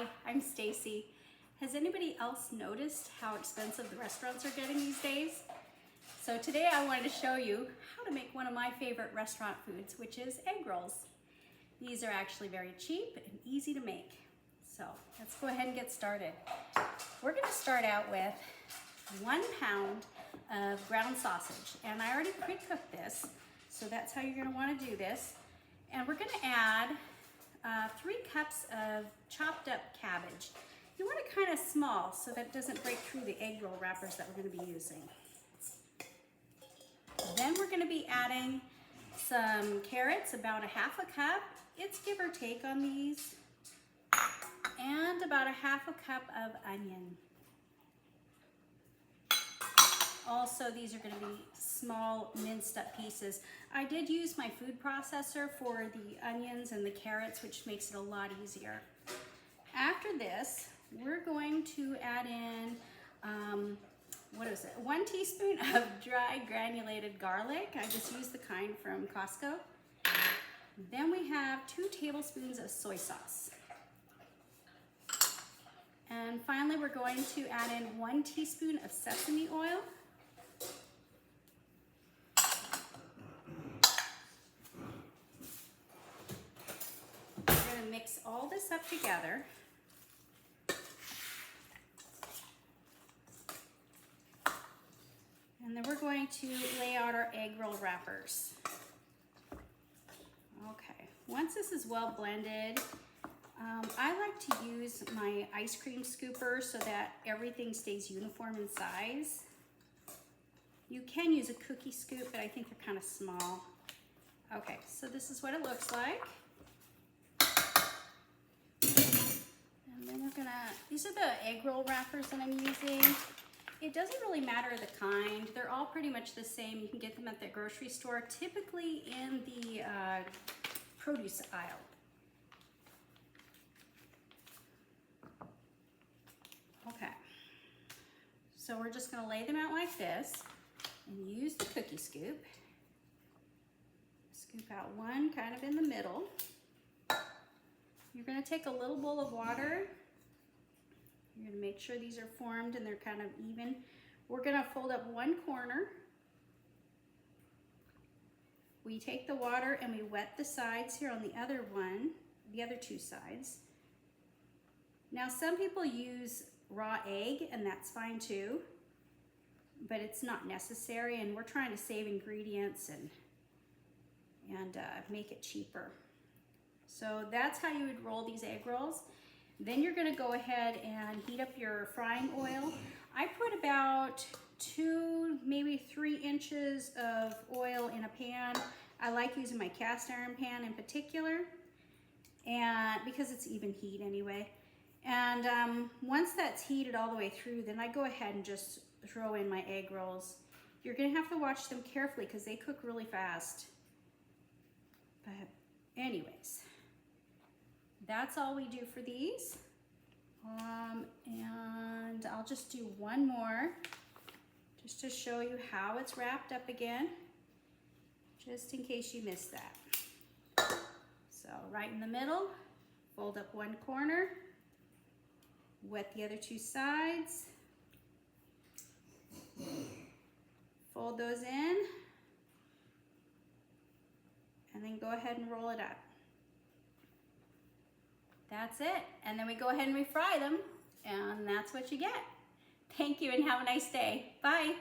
Hi, I'm Stacy. Has anybody else noticed how expensive the restaurants are getting these days? So today I wanted to show you how to make one of my favorite restaurant foods, which is egg rolls. These are actually very cheap and easy to make. So let's go ahead and get started. We're going to start out with 1 pound of ground sausage, and I already pre-cooked this, so that's how you're going to want to do this. And we're going to add 3 cups of chopped up cabbage. You want it kind of small so that it doesn't break through the egg roll wrappers that we're going to be using. Then we're going to be adding some carrots, about 1/2 cup. It's give or take on these. And about 1/2 cup of onion. Also, these are going to be small minced up pieces. I did use my food processor for the onions and the carrots, which makes it a lot easier. After this, we're going to add in, 1 teaspoon of dry granulated garlic. I just used the kind from Costco. Then we have 2 tablespoons of soy sauce. And finally, we're going to add in 1 teaspoon of sesame oil. We're going to mix all this up together. And then we're going to lay out our egg roll wrappers. Okay, once this is well blended, I like to use my ice cream scooper so that everything stays uniform in size. You can use a cookie scoop, but I think they're kind of small. Okay, so this is what it looks like. And then we're gonna, these are the egg roll wrappers that I'm using. It doesn't really matter the kind. They're all pretty much the same. You can get them at the grocery store, typically in the produce aisle. Okay, so we're just gonna lay them out like this and use the cookie scoop. Scoop out one kind of in the middle. You're gonna take a little bowl of water. You're gonna make sure these are formed and they're kind of even. We're gonna fold up one corner. We take the water and we wet the sides here on the other one, the other 2 sides. Now some people use raw egg, and that's fine too, but it's not necessary, and we're trying to save ingredients and make it cheaper. So that's how you would roll these egg rolls. Then you're gonna go ahead and heat up your frying oil. I put about 2, maybe 3 inches of oil in a pan. I like using my cast iron pan in particular, and because it's even heat anyway. And once that's heated all the way through, then I go ahead and just throw in my egg rolls. You're gonna have to watch them carefully because they cook really fast. But anyways, that's all we do for these. And I'll just do one more just to show you how it's wrapped up again, just in case you missed that. So right in the middle, fold up one corner, wet the other 2 sides, fold those in, and then go ahead and roll it up. That's it. And then we go ahead and refry them, and that's what you get. Thank you and have a nice day. Bye.